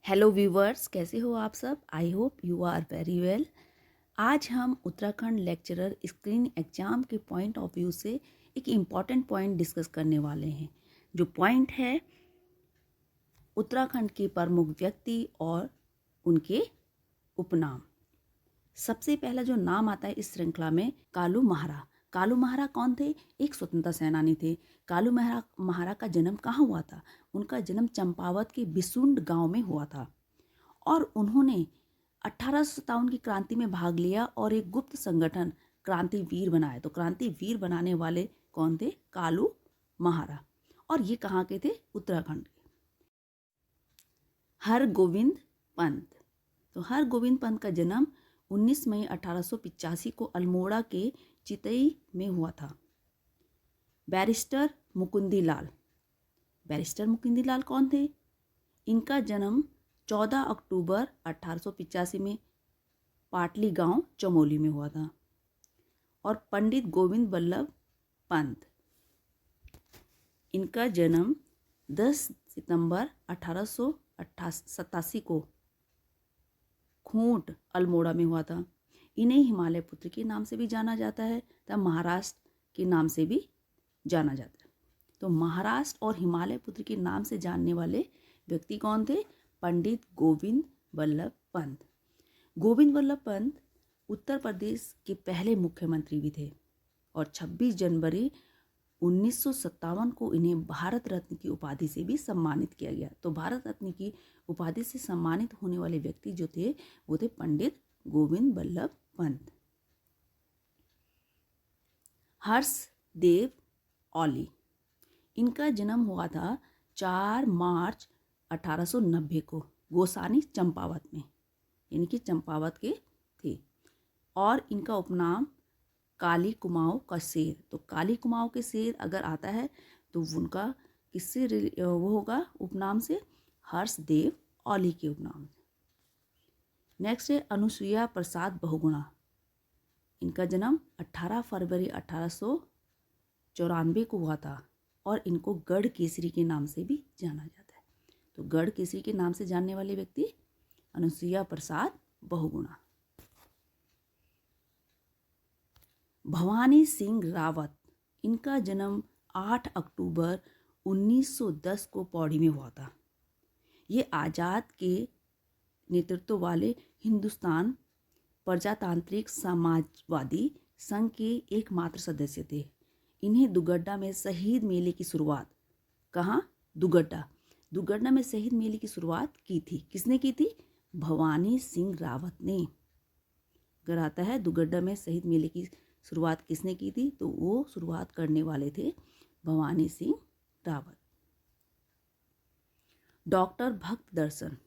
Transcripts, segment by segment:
Hello viewers, कैसे हो आप सब। I hope you are very well. आज हम उत्तराखंड लेक्चरर स्क्रीन एग्जाम के पॉइंट ऑफ व्यू से एक इम्पॉर्टेंट पॉइंट डिस्कस करने वाले हैं। जो पॉइंट है उत्तराखंड के प्रमुख व्यक्ति और उनके उपनाम। सबसे पहला जो नाम आता है इस श्रृंखला में, कालू महारा। कालू महारा कौन थे? एक स्वतंत्रता सेनानी थे। कालू महारा का जन्म कहाँ हुआ था? उनका जन्म चंपावत के बिसुंड गांव में हुआ था और उन्होंने 1857 की क्रांति में भाग लिया और एक गुप्त संगठन क्रांतिवीर बनाया। तो क्रांतिवीर बनाने वाले कौन थे? कालू महारा। और ये कहाँ के थे? उत्तराखंड के। हरगोविंद पंत। तो हरगोविंद पंत का जन्म 19 मई 1885 को अल्मोड़ा के चितई में हुआ था। बैरिस्टर मुकुंदीलाल। बैरिस्टर मुकुंदीलाल कौन थे? इनका जन्म 14 अक्टूबर 1885 में पाटली गांव चमोली में हुआ था। और पंडित गोविंद बल्लभ पंत, इनका जन्म 10 सितंबर 1887 को खूंट अल्मोड़ा में हुआ था। इन्हें हिमालय पुत्र के नाम से भी जाना जाता है तथा महाराष्ट्र के नाम से भी जाना जाता है। तो महाराष्ट्र और हिमालय पुत्र के नाम से जानने वाले व्यक्ति कौन थे? पंडित गोविंद बल्लभ पंत। गोविंद बल्लभ पंत उत्तर प्रदेश के पहले मुख्यमंत्री भी थे और 26 जनवरी 1957 को इन्हें भारत रत्न की उपाधि से भी सम्मानित किया गया। तो भारत रत्न की उपाधि से सम्मानित होने वाले व्यक्ति जो थे वो थे पंडित गोविंद बल्लभ पंत। हर्षदेव औली। इनका जन्म हुआ था 4 मार्च 1890 को गोसानी चंपावत में, यानी कि चंपावत के थे। और इनका उपनाम काली कुमाऊं का शेर। तो काली कुमाऊं के शेर अगर आता है तो उनका किससे वो होगा? उपनाम से, हर्षदेव औली के उपनाम से। नेक्स्ट है अनुसुईया प्रसाद बहुगुणा। इनका जन्म 18 फरवरी 1894 को हुआ था और इनको गढ़ केसरी के नाम से भी जाना जाता है। तो गढ़ केसरी के नाम से जानने वाले व्यक्ति अनुसुईया प्रसाद बहुगुणा। भवानी सिंह रावत। इनका जन्म 8 अक्टूबर 1910 को पौड़ी में हुआ था। ये आज़ाद के नेतृत्व वाले हिंदुस्तान प्रजातांत्रिक समाजवादी संघ के एकमात्र सदस्य थे। इन्हें दुगड्डा में शहीद मेले की शुरुआत, कहाँ? दुगड्डा में शहीद मेले की शुरुआत की थी। किसने की थी? भवानी सिंह रावत ने। अगर आता है दुगड्डा में शहीद मेले की शुरुआत किसने की थी, तो वो शुरुआत करने वाले थे भवानी सिंह रावत। डॉक्टर भक्त दर्शन।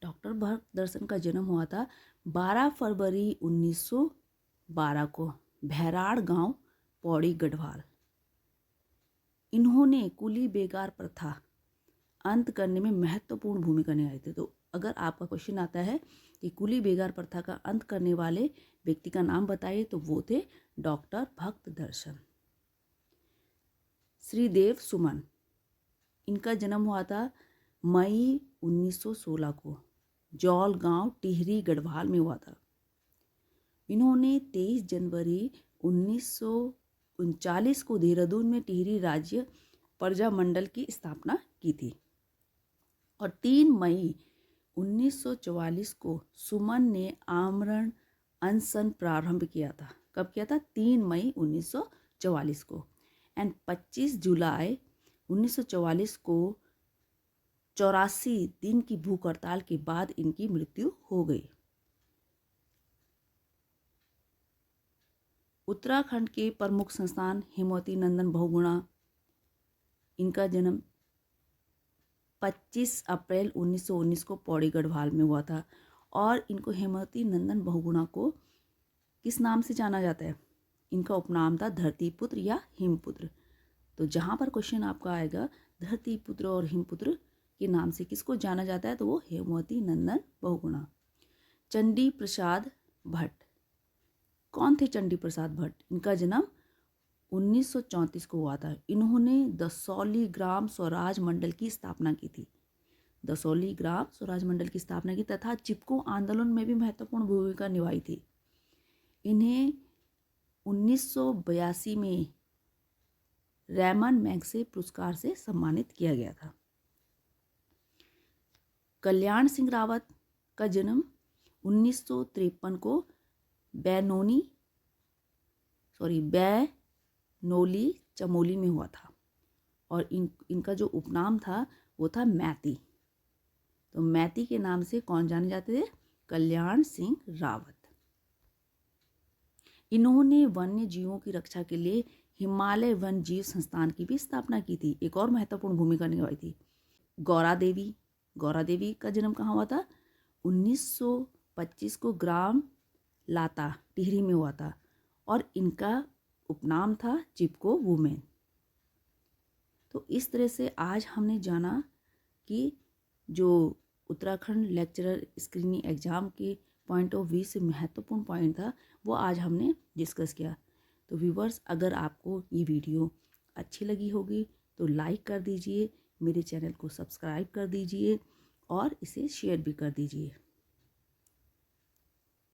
डॉक्टर भक्त दर्शन का जन्म हुआ था 12 फरवरी 1912 को भैराड़ गांव, पौड़ी गढ़वाल। इन्होंने कुली बेगार प्रथा अंत करने में महत्वपूर्ण भूमिका निभाई थी। तो अगर आपका क्वेश्चन आता है कि कुली बेगार प्रथा का अंत करने वाले व्यक्ति का नाम बताइए, तो वो थे डॉक्टर भक्त दर्शन। श्रीदेव सुमन। इनका जन्म हुआ था मई 1916 को जौल गांव, टिहरी गढ़वाल में हुआ था। इन्होंने 23 जनवरी 1939 को देहरादून में टिहरी राज्य प्रजामंडल की स्थापना की थी और 3 मई 1944 को सुमन ने आमरण अनशन प्रारंभ किया था। कब किया था? 3 मई 1944 को। एंड 25 जुलाई 1944 को 84 दिन की भूख हड़ताल के बाद इनकी मृत्यु हो गई। उत्तराखंड के प्रमुख संस्थान हेमावती नंदन बहुगुणा। इनका जन्म 25 अप्रैल 1919 को पौड़ी गढ़वाल में हुआ था और इनको हेमावती नंदन बहुगुणा को किस नाम से जाना जाता है? इनका उपनाम था धरतीपुत्र या हिमपुत्र। तो जहाँ पर क्वेश्चन आपका आएगा धरतीपुत्र और हिमपुत्र के नाम से किसको जाना जाता है, तो वो हेमावती नंदन बहुगुणा। चंडी प्रसाद भट्ट। कौन थे चंडी प्रसाद भट्ट? इनका जन्म 1934 को हुआ था। इन्होंने दसौली ग्राम स्वराज मंडल की स्थापना की थी। दसौली ग्राम स्वराज मंडल की स्थापना की तथा चिपको आंदोलन में भी महत्वपूर्ण भूमिका निभाई थी। इन्हें 1982 में रैमन मैग्से पुरस्कार से सम्मानित किया गया था। कल्याण सिंह रावत का जन्म 1953 को बैनोली चमोली में हुआ था और इनका जो उपनाम था वो था मैती। तो मैती के नाम से कौन जाने जाते थे? कल्याण सिंह रावत। इन्होंने वन्य जीवों की रक्षा के लिए हिमालय वन जीव संस्थान की भी स्थापना की थी। एक और महत्वपूर्ण भूमिका निभाई थी। गौरा देवी का जन्म कहाँ हुआ था? 1925 को ग्राम लाता टिहरी में हुआ था और इनका उपनाम था चिपको वुमेन। तो इस तरह से आज हमने जाना कि जो उत्तराखंड लेक्चरर स्क्रीनिंग एग्ज़ाम के पॉइंट ऑफ व्यू से महत्वपूर्ण पॉइंट था वो आज हमने डिस्कस किया। तो व्यूवर्स, अगर आपको ये वीडियो अच्छी लगी होगी तो लाइक कर दीजिए, मेरे चैनल को सब्सक्राइब कर दीजिए और इसे शेयर भी कर दीजिए।